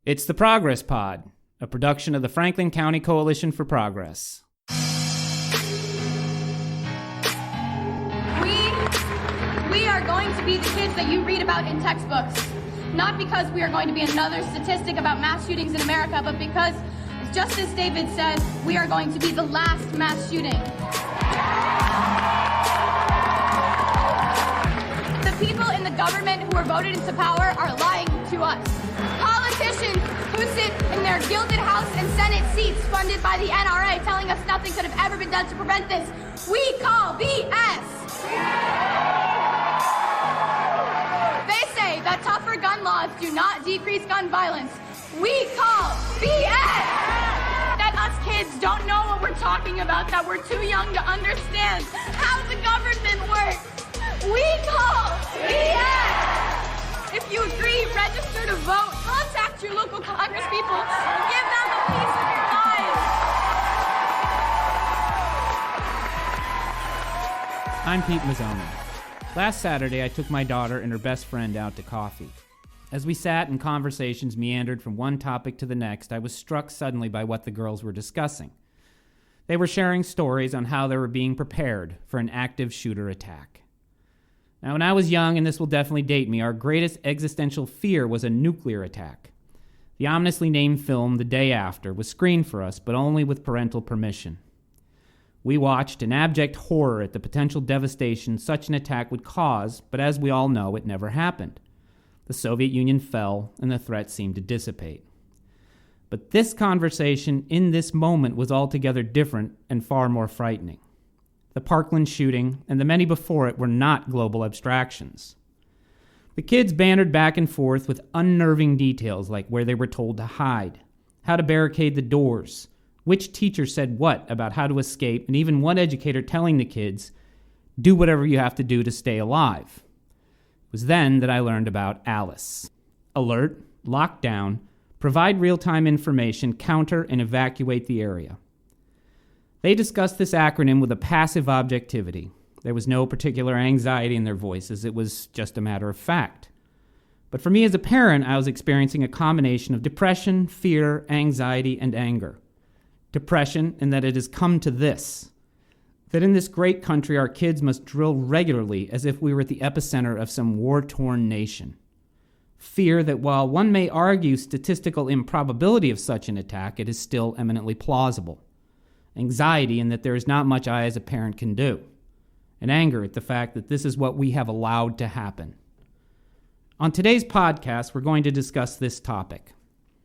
It's the Progress Pod, a production of the Franklin County Coalition for Progress. We are going to be the kids that you read about in textbooks. Not because we are going to be another statistic about mass shootings in America, but because, just as David said, we are going to be the last mass shooting. The people in the government who were voted into power are lying to us. Politicians who sit in their gilded House and Senate seats funded by the NRA telling us nothing could have ever been done to prevent this. We call BS. They say that tougher gun laws do not decrease gun violence. We call BS. That us kids don't know what we're talking about, that we're too young to understand how the government works. We call BS. If you agree, register to vote, contact your local congresspeople, give them a piece of your lives. I'm Pete Mazzoni. Last Saturday, I took my daughter and her best friend out to coffee. As we sat and conversations meandered from one topic to the next, I was struck suddenly by what the girls were discussing. They were sharing stories on how they were being prepared for an active shooter attack. Now, when I was young, and this will definitely date me, our greatest existential fear was a nuclear attack. The ominously named film The Day After was screened for us, but only with parental permission. We watched in abject horror at the potential devastation such an attack would cause, but as we all know, it never happened. The Soviet Union fell, and the threat seemed to dissipate. But this conversation in this moment was altogether different and far more frightening. The Parkland shooting and the many before it were not global abstractions. The kids bantered back and forth with unnerving details like where they were told to hide, how to barricade the doors, which teacher said what about how to escape, and even one educator telling the kids, do whatever you have to do to stay alive. It was then that I learned about ALICE. Alert, lock down, provide real-time information, counter, and evacuate the area. They discussed this acronym with a passive objectivity. There was no particular anxiety in their voices. It was just a matter of fact. But for me as a parent, I was experiencing a combination of depression, fear, anxiety, and anger. Depression in that it has come to this, that in this great country our kids must drill regularly as if we were at the epicenter of some war-torn nation. Fear that while one may argue statistical improbability of such an attack, it is still eminently plausible. Anxiety in that there is not much I as a parent can do. And anger at the fact that this is what we have allowed to happen. On today's podcast, we're going to discuss this topic.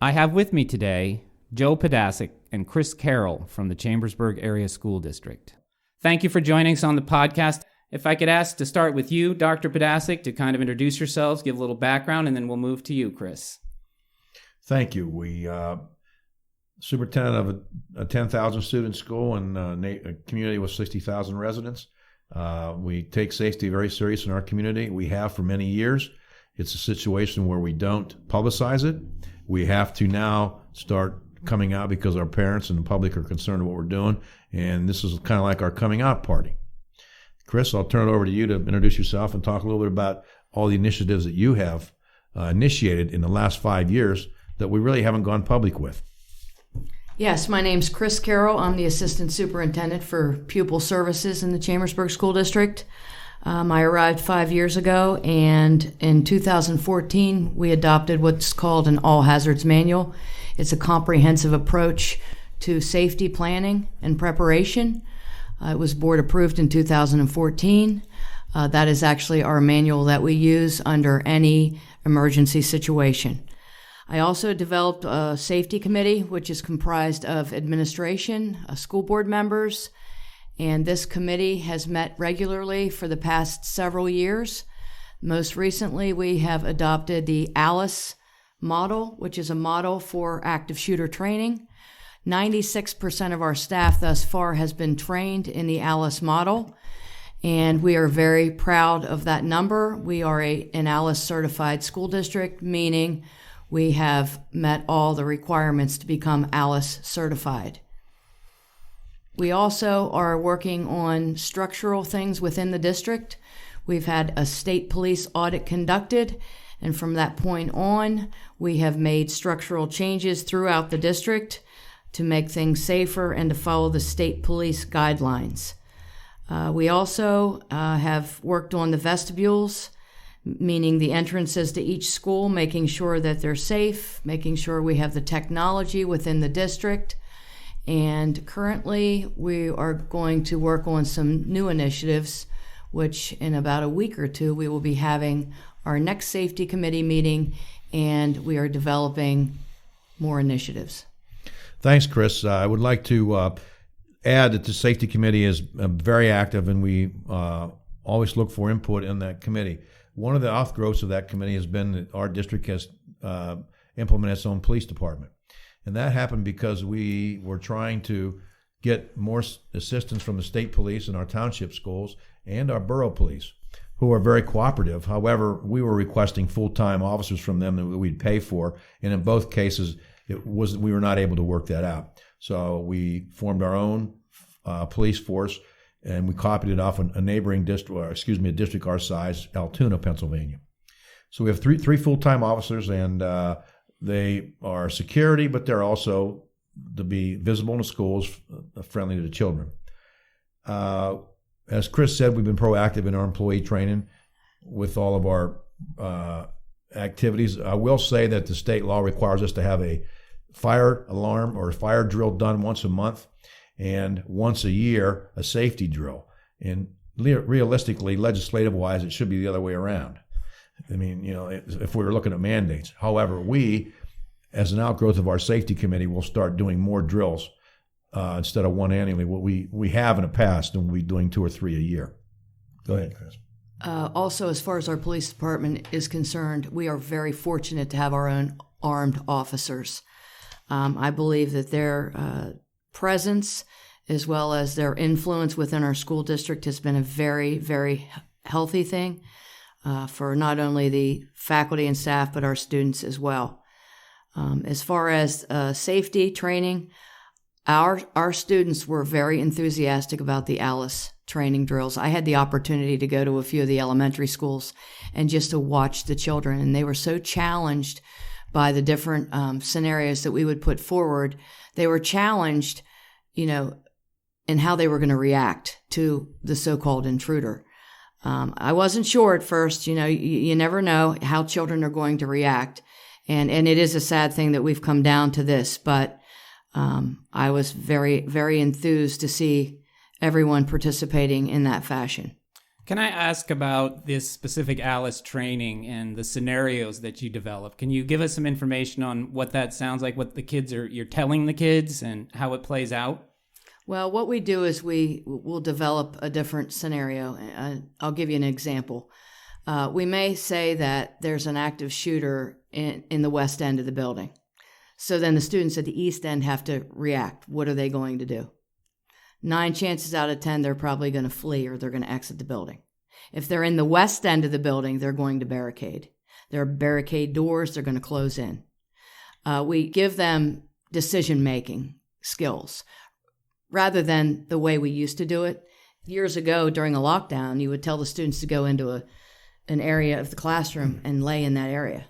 I have with me today Joe Padasak and Kris Carroll from the Chambersburg Area School District. Thank you for joining us on the podcast. If I could ask to start with you, Dr. Padasak, to kind of introduce yourselves, give a little background, and then we'll move to you, Kris. Thank you. We superintendent of a 10,000 student school in a community with 60,000 residents. We take safety very serious in our community. We have for many years. It's a situation where we don't publicize it. We have to now start coming out because our parents and the public are concerned with what we're doing. And this is kind of like our coming out party. Kris, I'll turn it over to you to introduce yourself and talk a little bit about all the initiatives that you have initiated in the last 5 years that we really haven't gone public with. Yes, my name's Kris Carroll. I'm the Assistant Superintendent for Pupil Services in the Chambersburg School District. I arrived 5 years ago, and in 2014, we adopted what's called an All Hazards Manual. It's a comprehensive approach to safety planning and preparation. It was board approved in 2014. That is actually our manual that we use under any emergency situation. I also developed a safety committee, which is comprised of administration, school board members, and this committee has met regularly for the past several years. Most recently, we have adopted the ALICE model, which is a model for active shooter training. 96% of our staff thus far has been trained in the ALICE model, and we are very proud of that number. We are an ALICE certified school district, meaning we have met all the requirements to become ALICE certified. We also are working on structural things within the district. We've had a state police audit conducted, And from that point on, we have made structural changes throughout the district to make things safer and to follow the state police guidelines. We also have worked on the vestibules, meaning the entrances to each school, making sure that they're safe, making sure we have the technology within the district. And currently, we are going to work on some new initiatives, which in about a week or two, we will be having our next safety committee meeting, and we are developing more initiatives. Thanks, Kris. I would like to add that the safety committee is very active, and we always look for input in that committee. One of the outgrowths of that committee has been that our district has implemented its own police department. And that happened because we were trying to get more assistance from the state police in our township schools and our borough police, who are very cooperative. However, we were requesting full-time officers from them that we'd pay for, and in both cases, we were not able to work that out. So we formed our own police force, and we copied it off a neighboring district, a district our size, Altoona, Pennsylvania. So we have three full-time officers, and they are security, but they're also to be visible in the schools, friendly to the children. As Kris said, we've been proactive in our employee training with all of our activities. I will say that the state law requires us to have a fire alarm or a fire drill done once a month, and once a year, a safety drill. And realistically, legislative-wise, it should be the other way around. I mean, if we were looking at mandates. However, we, as an outgrowth of our safety committee, will start doing more drills instead of one annually. What we have in the past, and we'll be doing 2 or 3 a year. Go ahead, Kris. Also, as far as our police department is concerned, we are very fortunate to have our own armed officers. I believe that their presence, as well as their influence within our school district, has been a very, very healthy thing for not only the faculty and staff, but our students as well. As far as safety training, our students were very enthusiastic about the ALICE training drills. I had the opportunity to go to a few of the elementary schools and just to watch the children, and they were so challenged by the different scenarios that we would put forward. They were challenged, in how they were going to react to the so-called intruder. I wasn't sure at first. You never know how children are going to react, and it is a sad thing that we've come down to this, but I was very, very enthused to see everyone participating in that fashion. Can I ask about this specific ALICE training and the scenarios that you develop? Can you give us some information on what that sounds like, what the kids you're telling the kids, and how it plays out? Well, what we do is we will develop a different scenario. I'll give you an example. We may say that there's an active shooter in the west end of the building. So then the students at the east end have to react. What are they going to do? 9 chances out of 10, they're probably going to flee or they're going to exit the building. If they're in the west end of the building, they're going to barricade. There are barricade doors. They're going to close in. We give them decision-making skills rather than the way we used to do it. Years ago, during a lockdown, you would tell the students to go into an area of the classroom and lay in that area.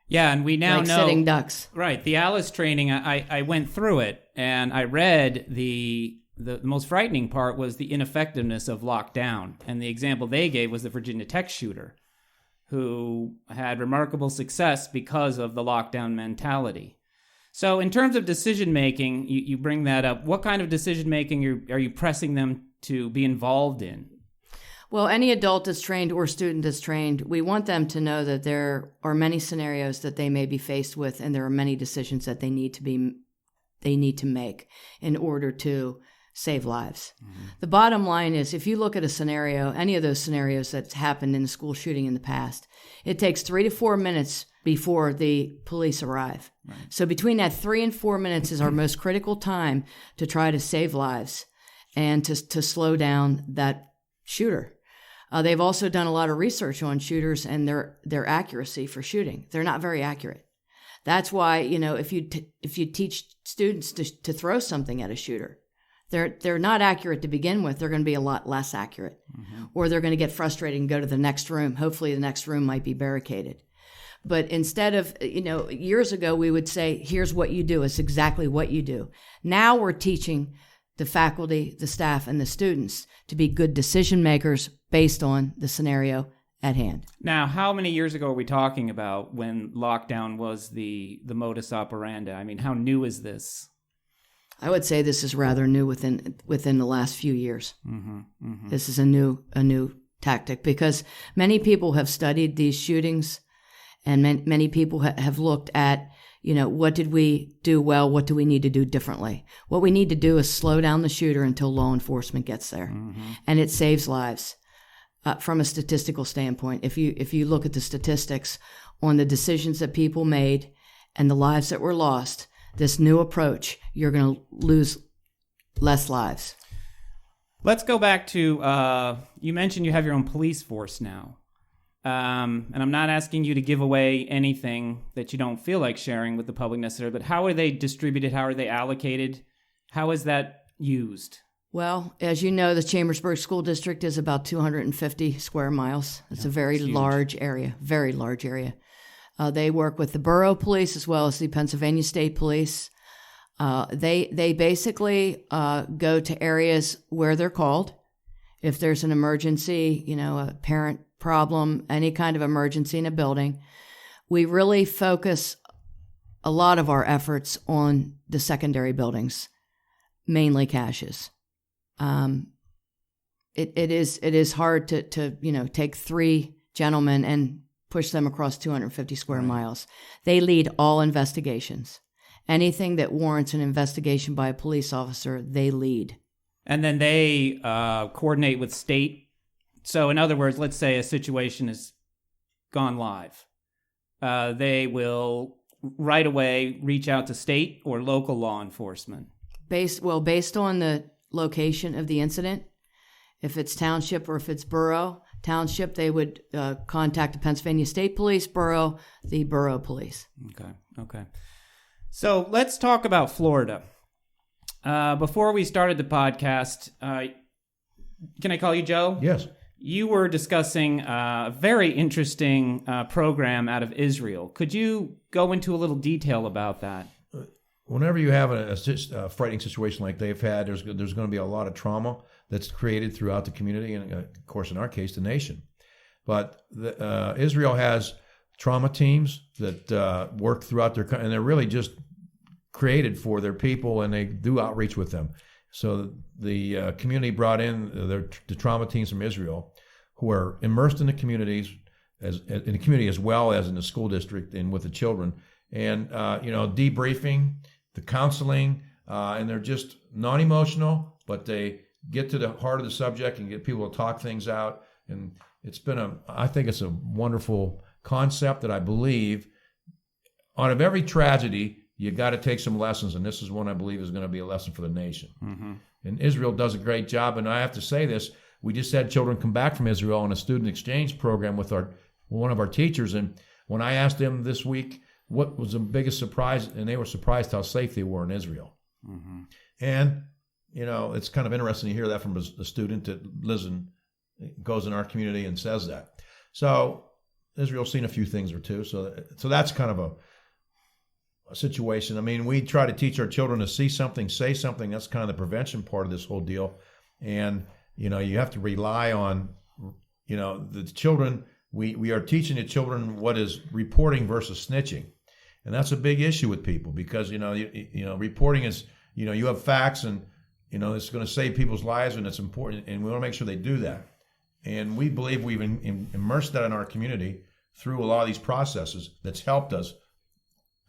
Yeah, and we now know sitting ducks. Right, the ALICE training. I went through it, and I read the most frightening part was the ineffectiveness of lockdown. And the example they gave was the Virginia Tech shooter, who had remarkable success because of the lockdown mentality. So in terms of decision-making, you bring that up. What kind of decision-making are you pressing them to be involved in? Well, any adult that's trained or student that's trained, we want them to know that there are many scenarios that they may be faced with, and there are many decisions that they need to make in order to save lives. Mm-hmm. The bottom line is, if you look at a scenario, any of those scenarios that's happened in a school shooting in the past, it takes 3 to 4 minutes before the police arrive. Right. So between that 3 and 4 minutes is our most critical time to try to save lives and to slow down that shooter. They've also done a lot of research on shooters and their accuracy for shooting. They're not very accurate. That's why, if you teach students to throw something at a shooter, they're not accurate to begin with. They're going to be a lot less accurate, mm-hmm. or they're going to get frustrated and go to the next room. Hopefully the next room might be barricaded. But instead of, years ago, we would say, here's what you do. It's exactly what you do. Now we're teaching the faculty, the staff, and the students to be good decision makers based on the scenario at hand. Now, how many years ago are we talking about when lockdown was the modus operandi? I mean, how new is this? I would say this is rather new within the last few years. Mm-hmm, mm-hmm. This is a new tactic because many people have studied these shootings, and many people have looked at, what did we do well? What do we need to do differently? What we need to do is slow down the shooter until law enforcement gets there, mm-hmm. and it saves lives. From a statistical standpoint, if you look at the statistics on the decisions that people made and the lives that were lost, this new approach, you're going to lose less lives. Let's go back to, you mentioned you have your own police force now. And I'm not asking you to give away anything that you don't feel like sharing with the public necessarily, but how are they distributed? How are they allocated? How is that used? Well, as you know, the Chambersburg School District is about 250 square miles. It's a very large area, very large area. They work with the borough police as well as the Pennsylvania State Police. They basically go to areas where they're called. If there's an emergency, a parent problem, any kind of emergency in a building, we really focus a lot of our efforts on the secondary buildings, mainly caches. It is hard to take three gentlemen and push them across 250 square miles. They lead all investigations. Anything that warrants an investigation by a police officer, they lead. And then they coordinate with state. So in other words, let's say a situation has gone live. They will right away reach out to state or local law enforcement. Based on the location of the incident, if it's township or if it's borough, township, they would contact the Pennsylvania State Police, borough, the borough police. Okay. So let's talk about Florida. Before we started the podcast, can I call you Joe? Yes. You were discussing a very interesting program out of Israel. Could you go into a little detail about that? Whenever you have a frightening situation like they've had, there's going to be a lot of trauma that's created throughout the community, and of course, in our case, the nation. But Israel has trauma teams that work throughout their country, and they're really just created for their people, and they do outreach with them. So the community brought in the trauma teams from Israel, who are immersed in the communities, in the community as well as in the school district and with the children, and debriefing, the counseling, and they're just non-emotional, but they get to the heart of the subject and get people to talk things out. And I think it's a wonderful concept that I believe, out of every tragedy, you got to take some lessons, and this is one I believe is going to be a lesson for the nation. Mm-hmm. And Israel does a great job, and I have to say this, we just had children come back from Israel on a student exchange program with one of our teachers, and when I asked them this week what was the biggest surprise, and they were surprised how safe they were in Israel. Mm-hmm. And, it's kind of interesting to hear that from a student that goes in our community and says that. So Israel's seen a few things or two, so that's kind of a situation. I mean, we try to teach our children to see something, say something. That's kind of the prevention part of this whole deal. And, you have to rely on, the children. We are teaching the children what is reporting versus snitching. And that's a big issue with people because, reporting is, you have facts and, it's going to save people's lives and it's important. And we want to make sure they do that. And we believe we've immersed that in our community through a lot of these processes that's helped us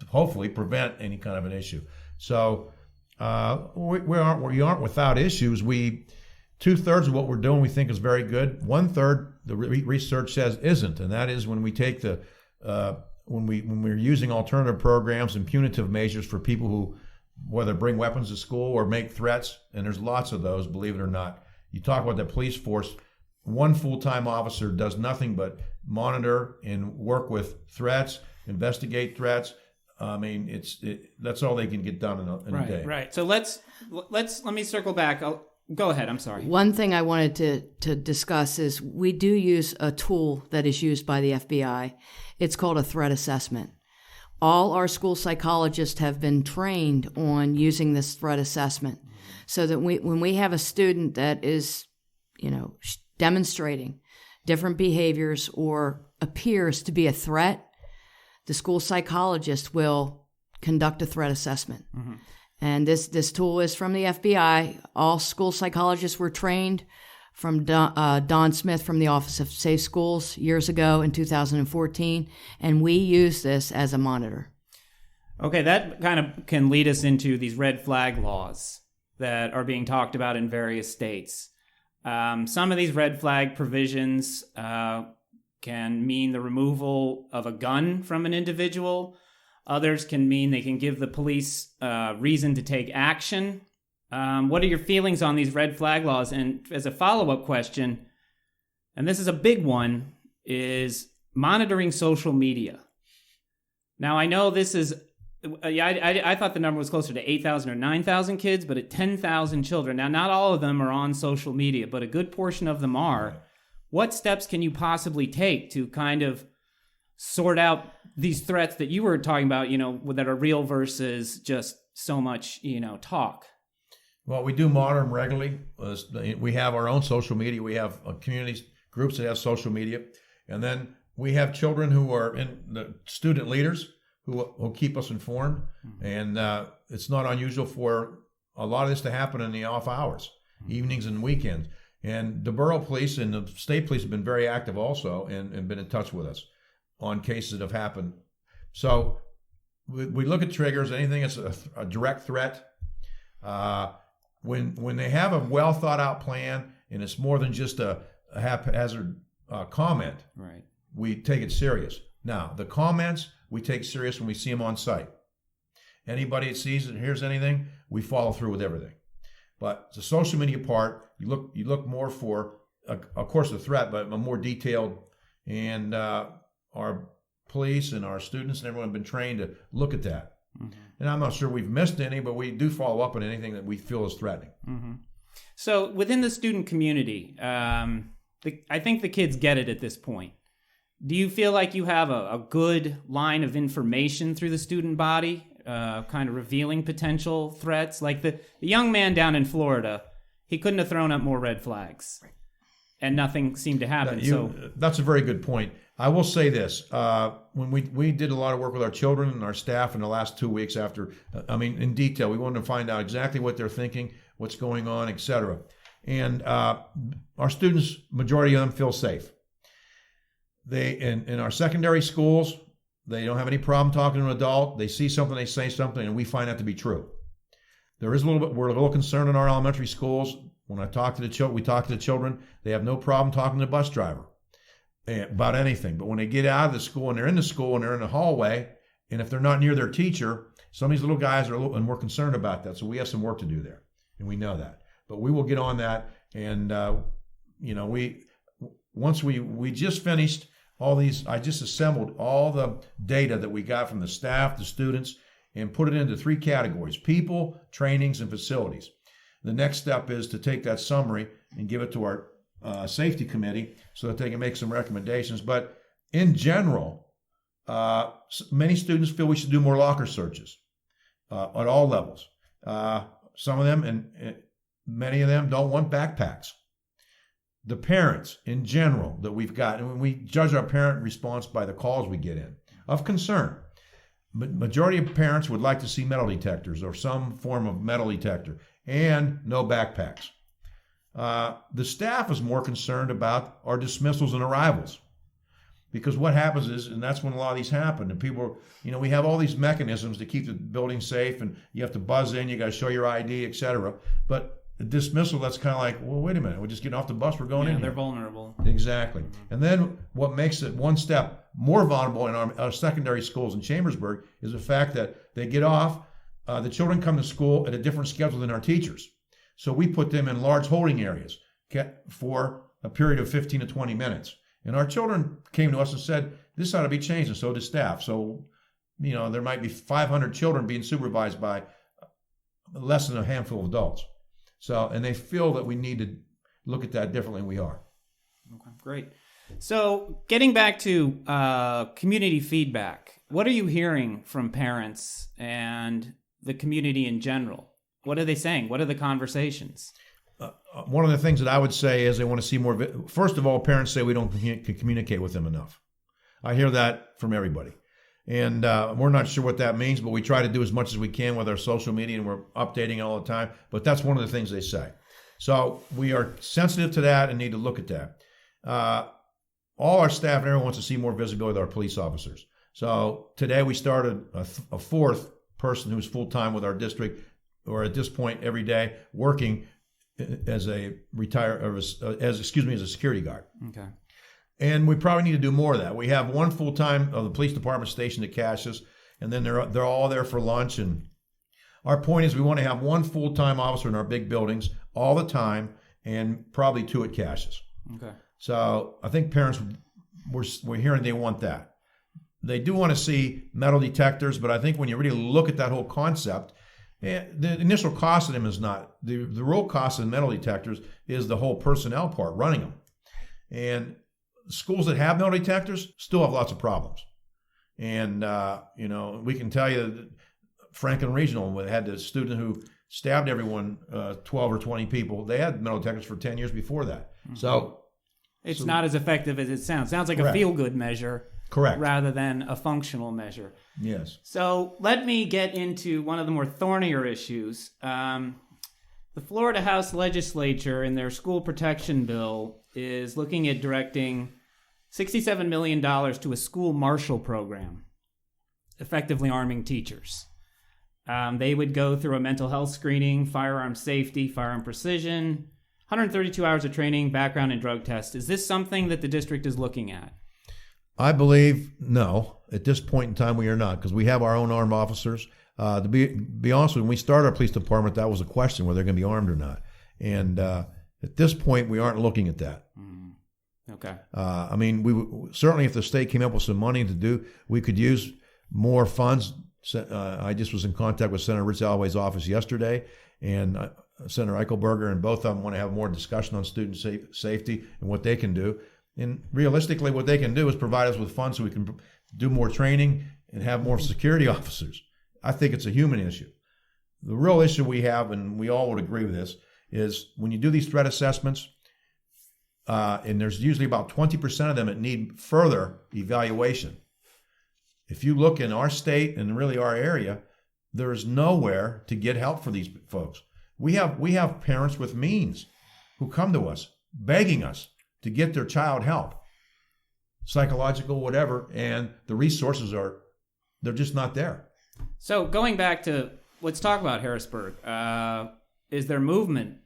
to hopefully prevent any kind of an issue. So we aren't without issues. 2/3 of what we're doing we think is very good. 1/3 the research says isn't, and that is when we take when we're using alternative programs and punitive measures for people who whether bring weapons to school or make threats, and there's lots of those, believe it or not. You talk about the police force. One full-time officer does nothing but monitor and work with threats, investigate threats. I mean, that's all they can get done in a day. Right. So let me circle back. Go ahead. I'm sorry. One thing I wanted to discuss is we do use a tool that is used by the FBI. It's called a threat assessment. All our school psychologists have been trained on using this threat assessment so that when we have a student that is, demonstrating different behaviors or appears to be a threat, the school psychologist will conduct a threat assessment. Mm-hmm. And this tool is from the FBI. All school psychologists were trained from Don Smith from the Office of Safe Schools years ago in 2014, and we use this as a monitor. Okay, that kind of can lead us into these red flag laws that are being talked about in various states. Some of these red flag provisions can mean the removal of a gun from an individual. Others can mean they can give the police reason to take action. What are your feelings on these red flag laws? And as a follow-up question, and this is a big one, is monitoring social media. Now, I know this is, I thought the number was closer to 8,000 or 9,000 kids, but at 10,000 children. Now, not all of them are on social media, but a good portion of them are. What steps can you possibly take to kind of sort out these threats that you were talking about, that are real versus just so much, talk? Well, we do monitor them regularly. We have our own social media. We have community groups that have social media. And then we have children who are in the student leaders who keep us informed. Mm-hmm. And it's not unusual for a lot of this to happen in the off hours, evenings and weekends. And the borough police and the state police have been very active also and been in touch with us on cases that have happened. So we look at triggers, anything that's a direct threat. When they have a well thought out plan and it's more than just a haphazard comment, right, we take it serious. Now, the comments we take serious when we see them on site. Anybody that sees and hears anything, we follow through with everything. But the social media part, you look more for, of course, the threat, but a more detailed. And our police and our students and everyone have been trained to look at that. Mm-hmm. And I'm not sure we've missed any, but we do follow up on anything that we feel is threatening. Mm-hmm. So within the student community, I think the kids get it at this point. Do you feel like you have a good line of information through the student body, kind of revealing potential threats? Like the young man down in Florida, he couldn't have thrown up more red flags, and nothing seemed to happen. That's a very good point. I will say this. When we did a lot of work with our children and our staff in the last 2 weeks after, in detail, we wanted to find out exactly what they're thinking, what's going on, etc. And our students, majority of them feel safe. They in our secondary schools, they don't have any problem talking to an adult. They see something, they say something, and we find that to be true. We're a little concerned in our elementary schools. When I talk to the children, we talk to the children. They have no problem talking to the bus driver about anything. But when they get out of the school and they're in the school and they're in the hallway, and if they're not near their teacher, some of these little guys and we're concerned about that. So we have some work to do there, and we know that. But we will get on that. And we just finished all these. I just assembled all the data that we got from the staff, the students, and put it into 3 categories: people, trainings, and facilities. The next step is to take that summary and give it to our safety committee so that they can make some recommendations. But in general, many students feel we should do more locker searches at all levels. Some of them, and many of them, don't want backpacks. The parents in general that we've got, and when we judge our parent response by the calls we get in of concern, majority of parents would like to see metal detectors or some form of metal detector and no backpacks. The staff is more concerned about our dismissals and arrivals, because what happens is, and that's when a lot of these happen, and people, we have all these mechanisms to keep the building safe, and you have to buzz in, you got to show your ID, etc. But the dismissal, that's kind of like, well, wait a minute, we're just getting off the bus, we're going in. They're vulnerable. Exactly. Mm-hmm. And then what makes it one step more vulnerable in our secondary schools in Chambersburg is the fact that they get off, the children come to school at a different schedule than our teachers. So we put them in large holding areas for a period of 15 to 20 minutes. And our children came to us and said, this ought to be changed, and so did staff. So, there might be 500 children being supervised by less than a handful of adults. So, and they feel that we need to look at that differently than we are. Okay, great. So getting back to community feedback, what are you hearing from parents and the community in general? What are they saying? What are the conversations? One of the things that I would say is they want to see more. First of all, parents say we don't communicate with them enough. I hear that from everybody. And we're not sure what that means, but we try to do as much as we can with our social media, and we're updating all the time. But that's one of the things they say. So we are sensitive to that and need to look at that. All our staff and everyone wants to see more visibility with our police officers. So today we started a fourth person who's full-time with our district, or at this point every day, working as a security guard. Okay. And we probably need to do more of that. We have one full-time of the police department stationed at Cassius, and then they're all there for lunch. And our point is we want to have one full-time officer in our big buildings all the time, and probably two at Cassius. Okay. So I think parents, we're hearing they want that. They do want to see metal detectors, but I think when you really look at that whole concept, the initial cost of them is not. The real cost of metal detectors is the whole personnel part, running them. And schools that have metal detectors still have lots of problems. And, we can tell you that Franklin Regional had the student who stabbed everyone, 12 or 20 people. They had metal detectors for 10 years before that. Mm-hmm. So it's not as effective as it sounds. Sounds like correct. A feel-good measure. Correct. Rather than a functional measure. Yes. So let me get into one of the more thornier issues. The Florida House Legislature, in their school protection bill, is looking at directing $67 million to a school marshal program, effectively arming teachers. They would go through a mental health screening, firearm safety, firearm precision, 132 hours of training, background and drug test. Is this something that the district is looking at? I believe no. At this point in time, we are not, because we have our own armed officers. To be honest, when we started our police department, that was a question, whether they're going to be armed or not. And at this point, we aren't looking at that. Mm. Okay. We certainly, if the state came up with some money to do, we could use more funds. I just was in contact with Senator Rich Alloway's office yesterday, and Senator Eichelberger, and both of them want to have more discussion on student safety and what they can do. And realistically, what they can do is provide us with funds so we can do more training and have more security officers. I think it's a human issue. The real issue we have, and we all would agree with this, is when you do these threat assessments, and there's usually about 20% of them that need further evaluation. If you look in our state and really our area, there is nowhere to get help for these folks. We have parents with means who come to us begging us to get their child help, psychological, whatever, and the resources they're just not there. So going back to, let's talk about Harrisburg. Is there movement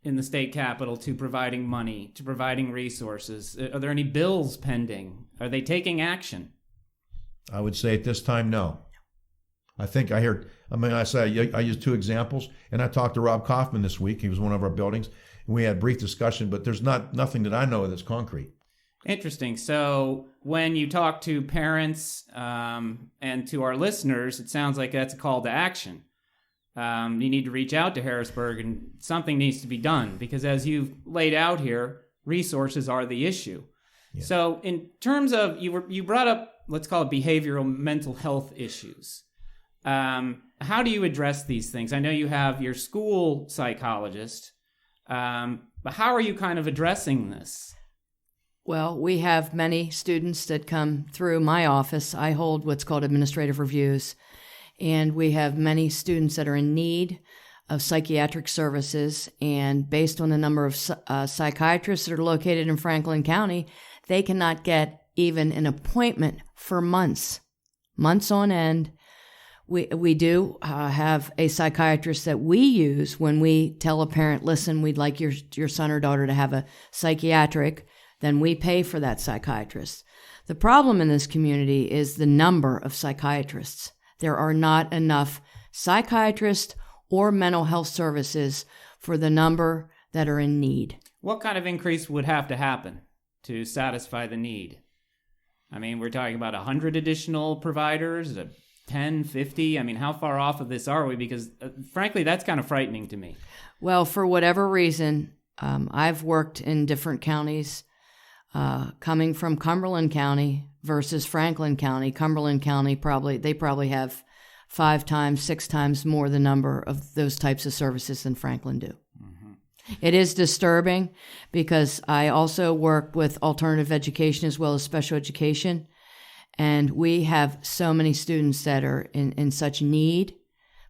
in the state capitol to providing money, to providing resources? Are there any bills pending? Are they taking action? I would say at this time, no. I used two examples, and I talked to Rob Kaufman this week. He was one of our buildings, and we had a brief discussion, but there's nothing that I know that's concrete. Interesting. So when you talk to parents and to our listeners, it sounds like that's a call to action. You need to reach out to Harrisburg, and something needs to be done, because as you've laid out here, resources are the issue. Yeah. So in terms of, you brought up, let's call it behavioral mental health issues. How do you address these things? I know you have your school psychologist, but how are you kind of addressing this? Well, we have many students that come through my office. I hold what's called administrative reviews, and we have many students that are in need of psychiatric services. And based on the number of psychiatrists that are located in Franklin County, they cannot get even an appointment for months on end. We do have a psychiatrist that we use when we tell a parent, listen, we'd like your son or daughter to have a psychiatric, then we pay for that psychiatrist. The problem in this community is the number of psychiatrists. There are not enough psychiatrists or mental health services for the number that are in need. What kind of increase would have to happen to satisfy the need? I mean, we're talking about 100 additional providers, 10, 50? I mean, how far off of this are we? Because frankly, that's kind of frightening to me. Well, for whatever reason, I've worked in different counties, coming from Cumberland County versus Franklin County. Cumberland County probably have 5 times, 6 times more the number of those types of services than Franklin do. It is disturbing because I also work with alternative education as well as special education, and we have so many students that are in such need,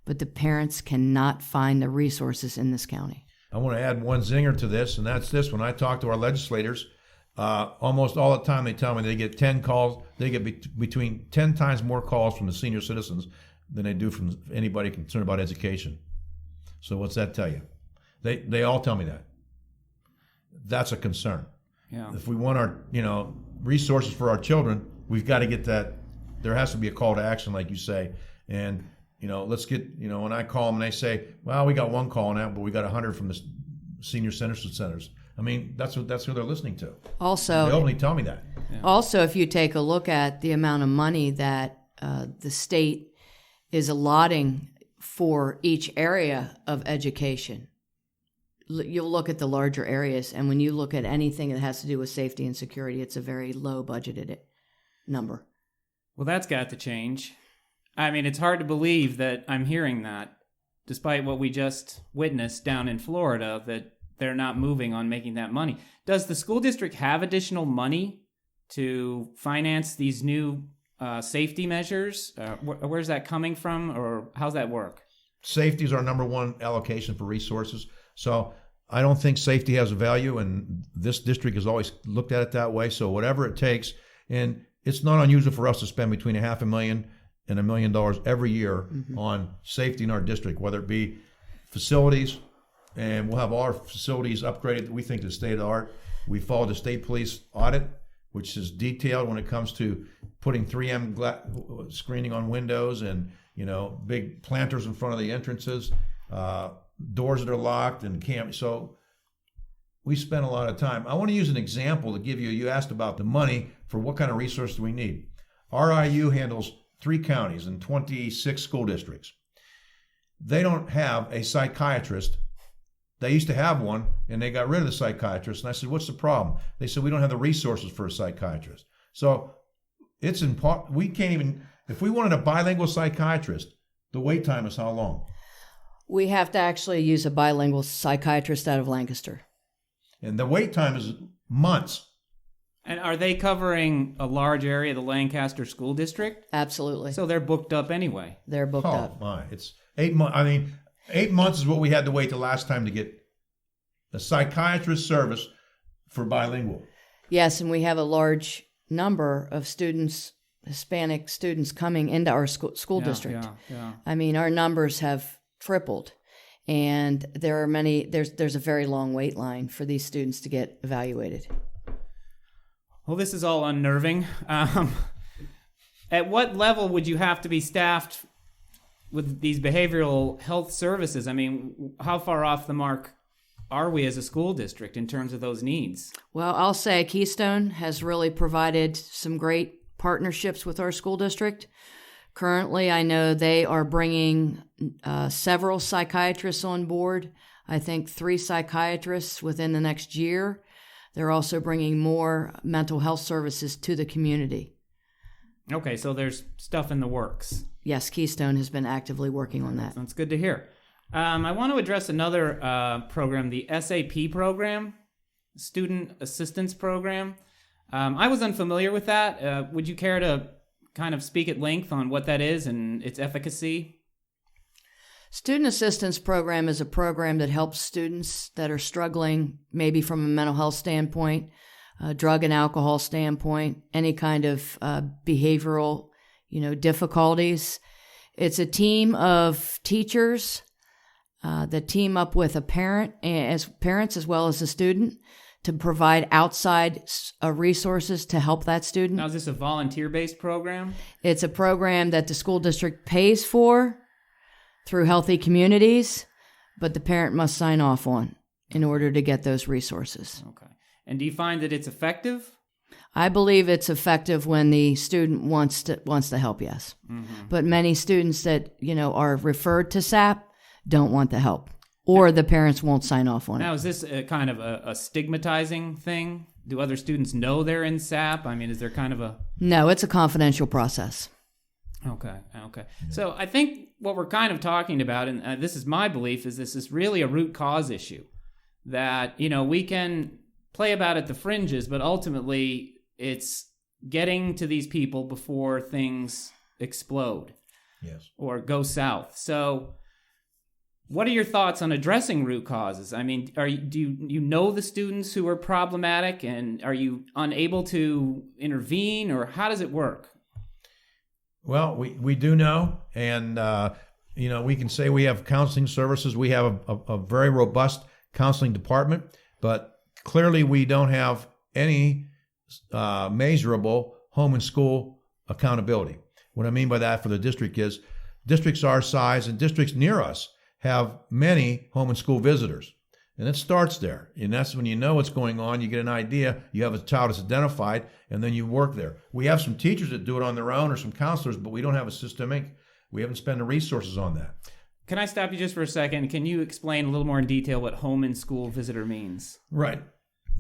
but the parents cannot find the resources in this county. I want to add one zinger to this, and that's this. When I talk to our legislators, almost all the time they tell me they get 10 calls. They get between 10 times more calls from the senior citizens than they do from anybody concerned about education. So what's that tell you? They all tell me that. That's a concern. Yeah. If we want our resources for our children, we've got to get that. There has to be a call to action, like you say. And let's get when I call them and they say, well, we got 1 call now, but we got 100 from the senior centers. I mean, that's who they're listening to. Also, they openly tell me that. Yeah. Also, if you take a look at the amount of money that the state is allotting for each area of education, you'll look at the larger areas, and when you look at anything that has to do with safety and security, it's a very low budgeted number. Well, that's got to change. I mean, it's hard to believe that I'm hearing that, despite what we just witnessed down in Florida, that they're not moving on making that money. Does the school district have additional money to finance these new safety measures? Where's that coming from, or how's that work? Safety is our number 1 allocation for resources. So I don't think safety has a value, and this district has always looked at it that way. So whatever it takes, and it's not unusual for us to spend between $500,000 and $1 million every year on safety in our district, whether it be facilities, and we'll have all our facilities upgraded, we think, to state of the art. We follow the state police audit, which is detailed when it comes to putting 3M screening on windows and big planters in front of the entrances. Doors that are locked and can't. So we spend a lot of time. I want to use an example to give you. You asked about the money for what kind of resources do we need. RIU handles 3 counties and 26 school districts. They don't have a psychiatrist. They used to have one, and they got rid of the psychiatrist. And I said, what's the problem? They said, we don't have the resources for a psychiatrist. So it's important. We can't even, if we wanted a bilingual psychiatrist, the wait time is how long? We have to actually use a bilingual psychiatrist out of Lancaster. And the wait time is months. And are they covering a large area of the Lancaster School District? Absolutely. So they're booked up anyway. They're booked up. Oh, my. It's 8 months. I mean, 8 months is what we had to wait the last time to get a psychiatrist service for bilingual. Yes, and we have a large number of students, Hispanic students, coming into our school district. Yeah. I mean, our numbers have tripled, and there are many. There's a very long wait line for these students to get evaluated. Well, this is all unnerving. At what level would you have to be staffed with these behavioral health services? I mean, how far off the mark are we as a school district in terms of those needs? Well, I'll say Keystone has really provided some great partnerships with our school district. Currently, I know they are bringing several psychiatrists on board. I think 3 psychiatrists within the next year. They're also bringing more mental health services to the community. Okay, so there's stuff in the works. Yes, Keystone has been actively working on that. That's good to hear. I want to address another program, the SAP program, Student Assistance Program. I was unfamiliar with that. Would you care to kind of speak at length on what that is and its efficacy? Student Assistance Program is a program that helps students that are struggling, maybe from a mental health standpoint, drug and alcohol standpoint, any kind of behavioral, difficulties. It's a team of teachers that team up with a parent, as parents as well as a student, to provide outside resources to help that student. Now, is this a volunteer-based program? It's a program that the school district pays for through Healthy Communities, but the parent must sign off on in order to get those resources. Okay. And do you find that it's effective? I believe it's effective when the student wants to help, yes. Mm-hmm. But many students that, are referred to SAP don't want the help, or the parents won't sign off on it. Now, is this a kind of a stigmatizing thing? Do other students know they're in SAP? I mean, is there kind of a... No, it's a confidential process. Okay. So I think what we're kind of talking about, and this is my belief, is this is really a root cause issue. That, we can play about at the fringes, but ultimately it's getting to these people before things explode. Yes. Or go south. So what are your thoughts on addressing root causes? I mean, do you know the students who are problematic, and are you unable to intervene, or how does it work? Well, we do know, and we can say we have counseling services. We have a very robust counseling department, but clearly we don't have any measurable home and school accountability. What I mean by that for the district is districts our size and districts near us have many home and school visitors. And it starts there. And that's when you know what's going on, you get an idea, you have a child that's identified, and then you work there. We have some teachers that do it on their own or some counselors, but we don't have a systemic, we haven't spent the resources on that. Can I stop you just for a second? Can you explain a little more in detail what home and school visitor means? Right.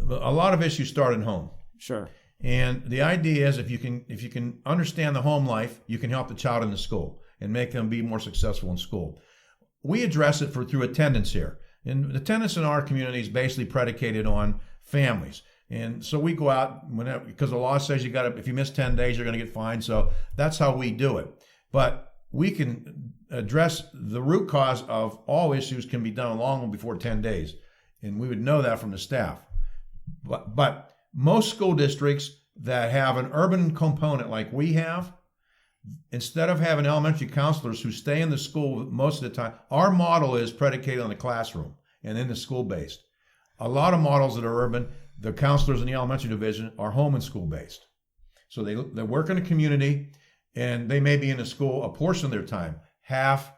A lot of issues start at home. Sure. And the idea is if you can understand the home life, you can help the child in the school and make them be more successful in school. We address it through attendance here. And attendance in our community is basically predicated on families. And so we go out because the law says if you miss 10 days, you're going to get fined. So that's how we do it. But we can address the root cause of all issues can be done long before 10 days. And we would know that from the staff. But most school districts that have an urban component like we have, instead of having elementary counselors who stay in the school most of the time, our model is predicated on the classroom and in the school-based. A lot of models that are urban, the counselors in the elementary division are home and school-based. So they work in a community, and they may be in the school a portion of their time, half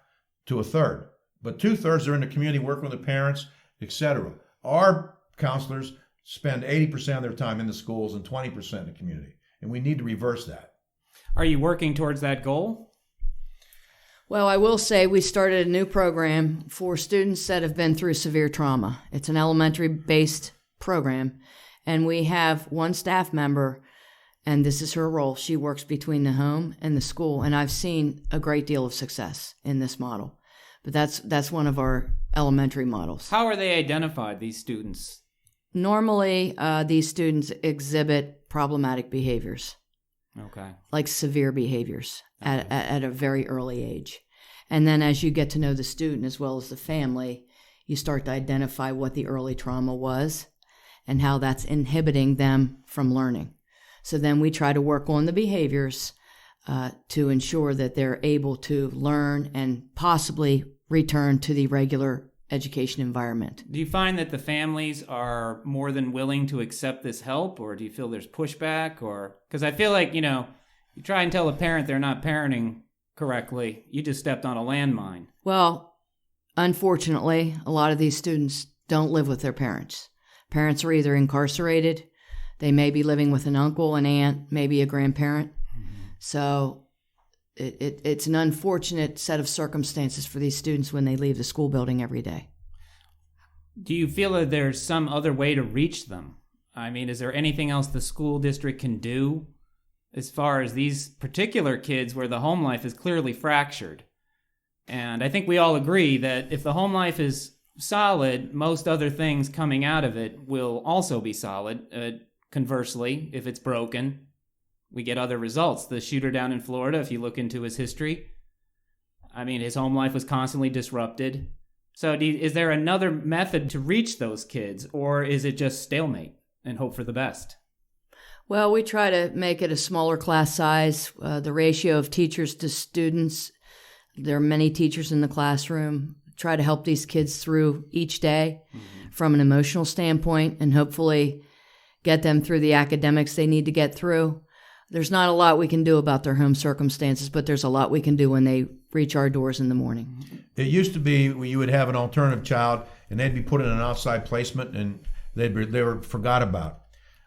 to a third. But 2/3 are in the community working with the parents, etc. Our counselors spend 80% of their time in the schools and 20% in the community. And we need to reverse that. Are you working towards that goal? Well, I will say we started a new program for students that have been through severe trauma. It's an elementary-based program, and we have one staff member, and this is her role. She works between the home and the school, and I've seen a great deal of success in this model. But that's one of our elementary models. How are they identified, these students? Normally, these students exhibit problematic behaviors. Okay. Like severe behaviors at a very early age. And then as you get to know the student as well as the family, you start to identify what the early trauma was and how that's inhibiting them from learning. So then we try to work on the behaviors to ensure that they're able to learn and possibly return to the regular education environment. Do you find that the families are more than willing to accept this help, or do you feel there's pushback? Or because I feel like, you try and tell a parent they're not parenting correctly, you just stepped on a landmine. Well, unfortunately, a lot of these students don't live with their parents. Parents are either incarcerated, they may be living with an uncle, an aunt, maybe a grandparent. Mm-hmm. So it's an unfortunate set of circumstances for these students when they leave the school building every day. Do you feel that there's some other way to reach them? I mean, is there anything else the school district can do as far as these particular kids where the home life is clearly fractured? And I think we all agree that if the home life is solid, most other things coming out of it will also be solid. Conversely, if it's broken, we get other results. The shooter down in Florida, if you look into his history, I mean, his home life was constantly disrupted. So is there another method to reach those kids, or is it just stalemate and hope for the best? Well, we try to make it a smaller class size. The ratio of teachers to students, there are many teachers in the classroom. Try to help these kids through each day from an emotional standpoint and hopefully get them through the academics they need to get through. There's not a lot we can do about their home circumstances, but there's a lot we can do when they reach our doors in the morning. It used to be when you would have an alternative child and they'd be put in an outside placement and they were forgot about.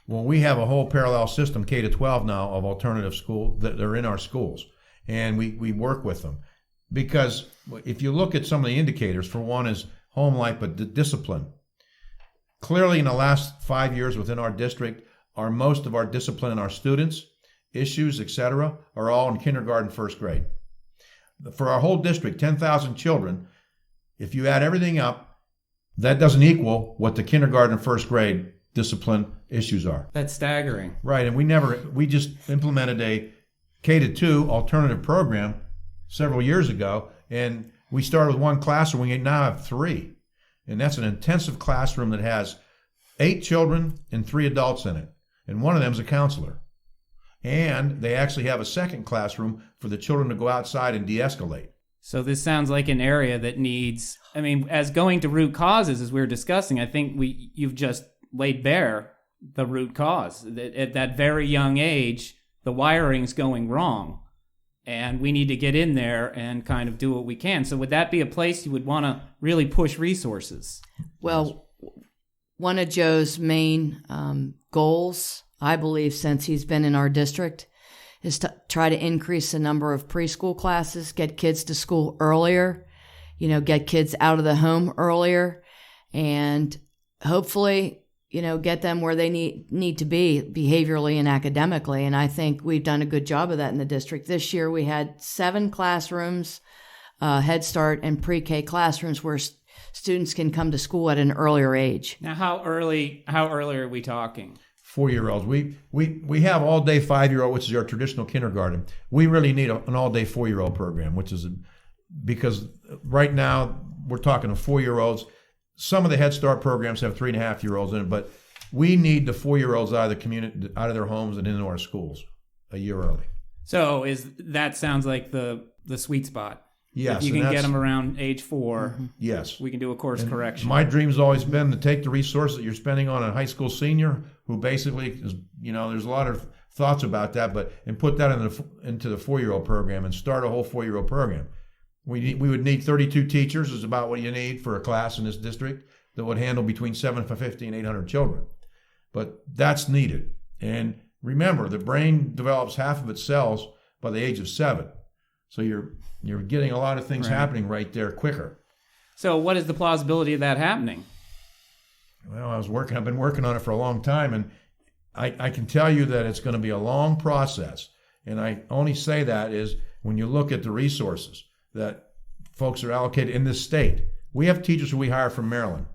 Well, we have a whole parallel system, K to 12 now, of alternative school that are in our schools, and we work with them. Because if you look at some of the indicators, for one is home life, but discipline. Clearly, in the last 5 years within our district, most of our discipline in our students, issues, etc., are all in kindergarten, first grade. For our whole district, 10,000 children, if you add everything up, that doesn't equal what the kindergarten and first grade discipline issues are. That's staggering. Right, and we just implemented a K-2 alternative program several years ago, and we started with one classroom. We now have 3, and that's an intensive classroom that has 8 children and 3 adults in it, and one of them is a counselor. And they actually have a second classroom for the children to go outside and de-escalate. So this sounds like an area that needs, as going to root causes, as we were discussing, I think you've just laid bare the root cause. At that very young age, the wiring's going wrong, and we need to get in there and kind of do what we can. So would that be a place you would want to really push resources? Well, one of Joe's main goals, I believe, since he's been in our district, is to try to increase the number of preschool classes, get kids to school earlier, get kids out of the home earlier, and hopefully, get them where they need to be behaviorally and academically. And I think we've done a good job of that in the district. This year we had 7 classrooms, Head Start and pre-K classrooms where students can come to school at an earlier age. Now, how early are we talking? 4-year-olds. We have all-day 5-year-old, which is our traditional kindergarten. We really need an all-day 4-year-old program, because right now we're talking to 4-year-olds. Some of the Head Start programs have 3.5-year-olds in it, but we need the 4-year-olds out of the community, out of their homes and into our schools a year early. So that sounds like the sweet spot. Yes, if you can get them around age 4. Mm-hmm. Yes, we can do a course correction. My dream's always been to take the resources that you're spending on a high school senior, who basically is, there's a lot of thoughts about that, and put that into the 4-year-old program and start a whole 4-year-old program. We would need 32 teachers, is about what you need for a class in this district that would handle between 750 and 800 children. But that's needed. And remember, the brain develops half of its cells by the age of 7. So you're getting a lot of things happening right there quicker. So what is the plausibility of that happening? Well, I've been working on it for a long time, and I can tell you that it's going to be a long process. And I only say that is when you look at the resources that folks are allocated in this state. We have teachers who we hire from Maryland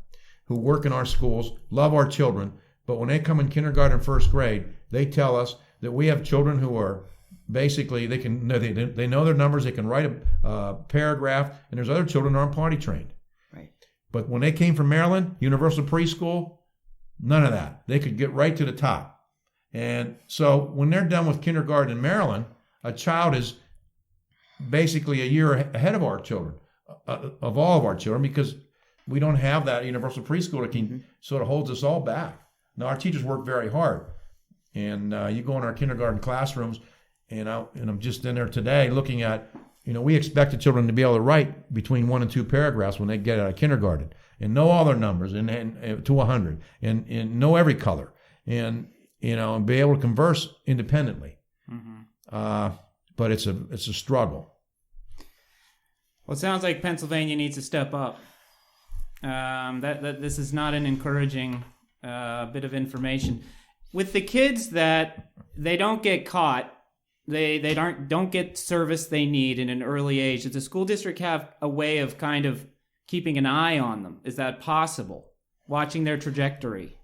who work in our schools, love our children, but when they come in kindergarten and first grade, they tell us that we have children who are basically, they know their numbers, they can write a paragraph, and there's other children who aren't potty trained. Right. But when they came from Maryland, universal preschool, none of that. They could get right to the top. And so when they're done with kindergarten in Maryland, a child is basically a year ahead of our children, of all of our children, because we don't have that universal preschool that can sort of holds us all back. Now, our teachers work very hard. And you go in our kindergarten classrooms, and I'm just in there today looking at, we expect the children to be able to write between 1 and 2 paragraphs when they get out of kindergarten, and know all their numbers and to 100, and know every color, and and be able to converse independently. Mm-hmm. But it's a struggle. Well, it sounds like Pennsylvania needs to step up. That this is not an encouraging bit of information. With the kids that they don't get caught, they don't get service they need in an early age. Does the school district have a way of kind of keeping an eye on them? Is that possible? Watching their trajectory?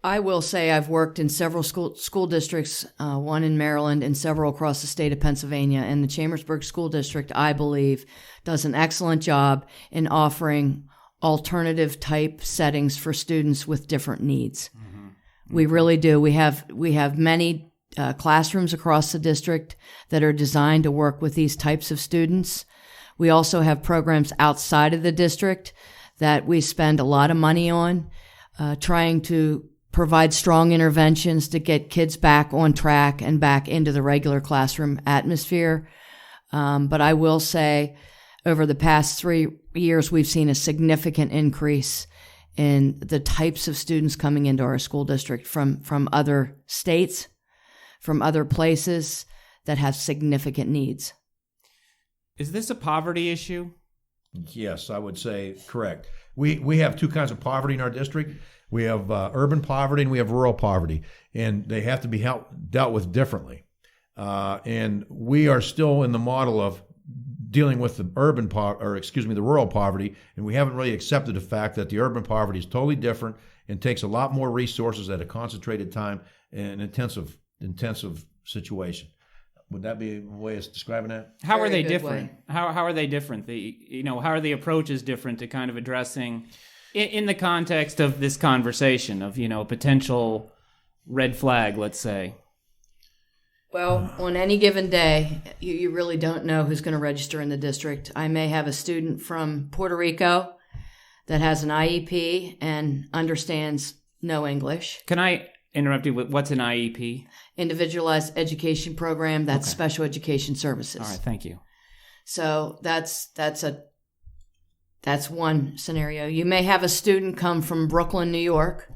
I will say I've worked in several school districts, one in Maryland and several across the state of Pennsylvania. And the Chambersburg School District, I believe, does an excellent job in offering alternative type settings for students with different needs. Mm-hmm. We really do. We have many classrooms across the district that are designed to work with these types of students. We also have programs outside of the district that we spend a lot of money on, trying to provide strong interventions to get kids back on track and back into the regular classroom atmosphere. But I will say over the past 3 years, we've seen a significant increase in the types of students coming into our school district from other states, from other places that have significant needs. Is this a poverty issue? Yes, I would say correct. We have two kinds of poverty in our district. We have urban poverty and we have rural poverty, and they have to be dealt with differently. And we are still in the model of dealing with the the rural poverty, and we haven't really accepted the fact that the urban poverty is totally different and takes a lot more resources at a concentrated time and intensive situation. Would that be a way of describing that? How are Very they good different? way. How are they different? How are the approaches different to kind of addressing in the context of this conversation of, potential red flag, let's say? Well, on any given day, you really don't know who's going to register in the district. I may have a student from Puerto Rico that has an IEP and understands no English. Can I interrupt you with what's an IEP? Individualized Education Program, that's Okay. Special Education Services. All right, thank you. So that's one scenario. You may have a student come from Brooklyn, New York,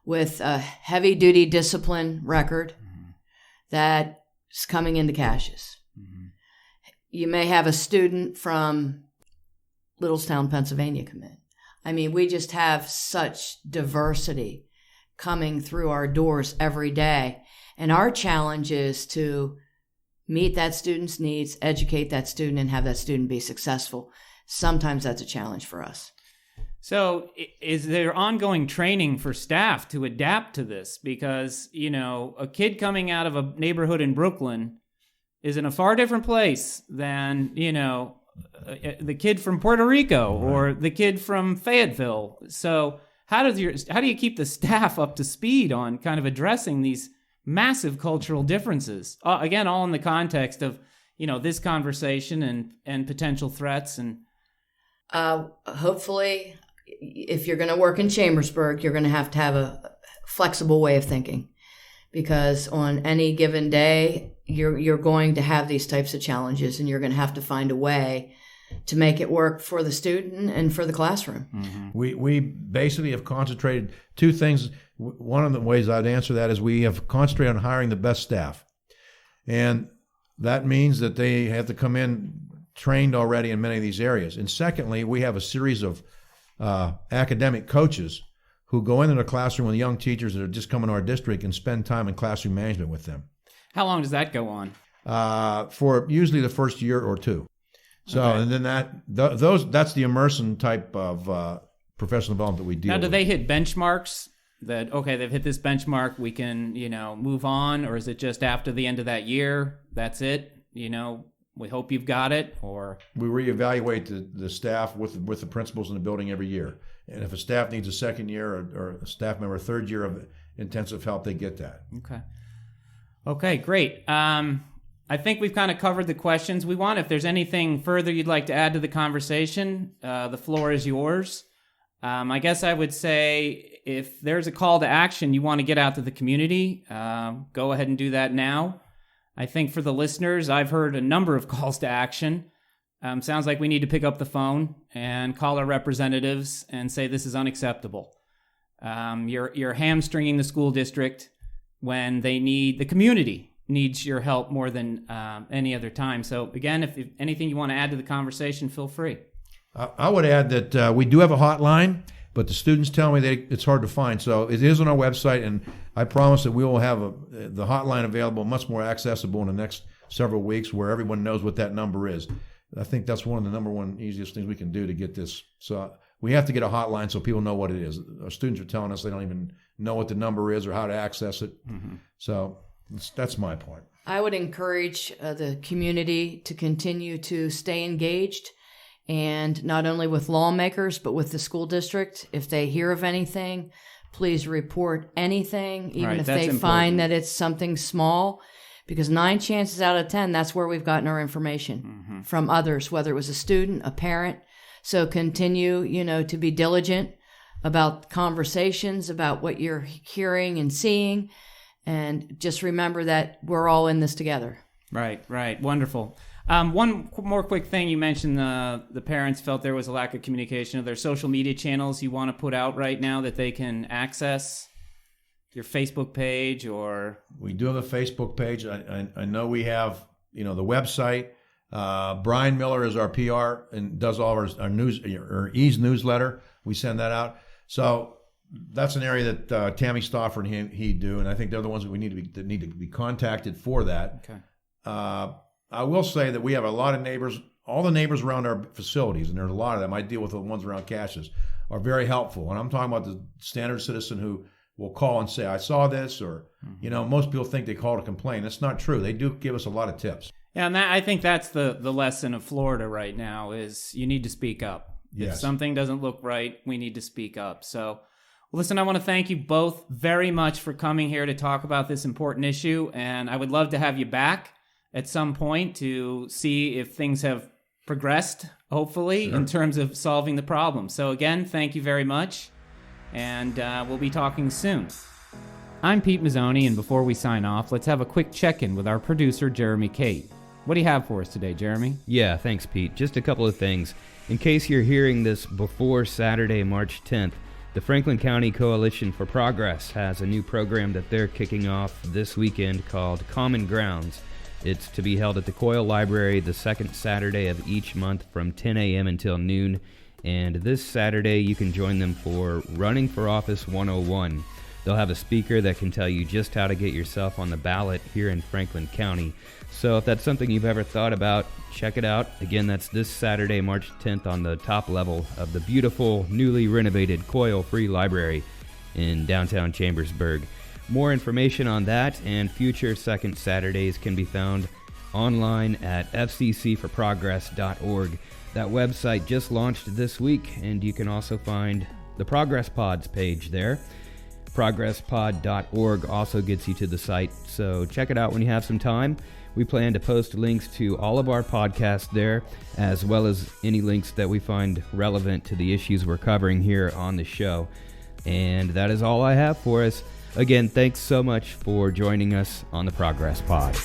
with a heavy-duty discipline record that's coming into Cassius. Mm-hmm. You may have a student from Littlestown, Pennsylvania come in. I mean, we just have such diversity coming through our doors every day. And our challenge is to meet that student's needs, educate that student, and have that student be successful. Sometimes that's a challenge for us. So is there ongoing training for staff to adapt to this? Because, a kid coming out of a neighborhood in Brooklyn is in a far different place than, the kid from Puerto Rico or the kid from Fayetteville. So how do you keep the staff up to speed on kind of addressing these massive cultural differences? Again, all in the context of, this conversation and potential threats. And hopefully, if you're going to work in Chambersburg, you're going to have a flexible way of thinking, because on any given day, you're going to have these types of challenges, and you're going to have to find a way to make it work for the student and for the classroom. Mm-hmm. We basically have concentrated two things. One of the ways I'd answer that is we have concentrated on hiring the best staff. And that means that they have to come in trained already in many of these areas. And secondly, we have a series of academic coaches who go into the classroom with young teachers that are just coming to our district and spend time in classroom management with them. How long does that go on? For usually the first year or two. So, Okay. and then that's the immersion type of professional development that we deal Now, with. do they hit benchmarks that, okay, they've hit this benchmark, we can, move on? Or is it just after the end of that year, that's it? We hope you've got it? Or We reevaluate the staff with the principals in the building every year. And if a staff needs a second year or a staff member a third year of intensive help, they get that. Okay, great. I think we've kind of covered the questions we want. If there's anything further you'd like to add to the conversation, the floor is yours. I guess I would say if there's a call to action you want to get out to the community, go ahead and do that now. I think for the listeners, I've heard a number of calls to action. Sounds like we need to pick up the phone and call our representatives and say this is unacceptable. You're hamstringing the school district when the community needs your help more than any other time. So again, if anything you want to add to the conversation, feel free. I would add that we do have a hotline, but the students tell me that it's hard to find. So it is on our website, and I promise that we will have the hotline available, much more accessible in the next several weeks, where everyone knows what that number is. I think that's one of the number one easiest things we can do to get this. So we have to get a hotline so people know what it is. Our students are telling us they don't even know what the number is or how to access it. Mm-hmm. So that's my point. I would encourage the community to continue to stay engaged, and not only with lawmakers, but with the school district. If they hear of anything, please report anything, even Right, if that's they important. find that it's something small, because 9 chances out of 10, that's where we've gotten our information from others, whether it was a student, a parent. So continue, to be diligent about conversations, about what you're hearing and seeing, and just remember that we're all in this together. Right. Wonderful. One more quick thing. You mentioned the parents felt there was a lack of communication. Are there social media channels you want to put out right now that they can access? Your Facebook page or? We do have a Facebook page. I know we have, the website. Brian Miller is our PR and does all our news, or E's newsletter. We send that out. So that's an area that Tammy Stauffer and he do, and I think they're the ones that need to be contacted for that. Okay. I will say that we have a lot of neighbors. All the neighbors around our facilities, and there's a lot of them. I deal with the ones around Cassius, are very helpful. And I'm talking about the standard citizen who will call and say, I saw this, or, most people think they call to complain. That's not true. They do give us a lot of tips. Yeah, and I think that's the lesson of Florida right now is you need to speak up. Yes. If something doesn't look right, we need to speak up. So, listen, I want to thank you both very much for coming here to talk about this important issue, and I would love to have you back at some point to see if things have progressed, hopefully, in terms of solving the problem. So again, thank you very much. And we'll be talking soon. I'm Pete Mazzoni, and before we sign off, let's have a quick check-in with our producer, Jeremy Cate. What do you have for us today, Jeremy? Yeah, thanks, Pete. Just a couple of things. In case you're hearing this before Saturday, March 10th, the Franklin County Coalition for Progress has a new program that they're kicking off this weekend called Common Grounds. It's to be held at the Coyle Library the second Saturday of each month from 10 a.m. until noon. And this Saturday, you can join them for Running for Office 101. They'll have a speaker that can tell you just how to get yourself on the ballot here in Franklin County. So if that's something you've ever thought about, check it out. Again, that's this Saturday, March 10th on the top level of the beautiful, newly renovated Coyle Free Library in downtown Chambersburg. More information on that and future second Saturdays can be found online at fccforprogress.org. That website just launched this week, and you can also find the Progress Pods page there. ProgressPod.org also gets you to the site, so check it out when you have some time. We plan to post links to all of our podcasts there, as well as any links that we find relevant to the issues we're covering here on the show. And that is all I have for us. Again, thanks so much for joining us on the Progress Pod.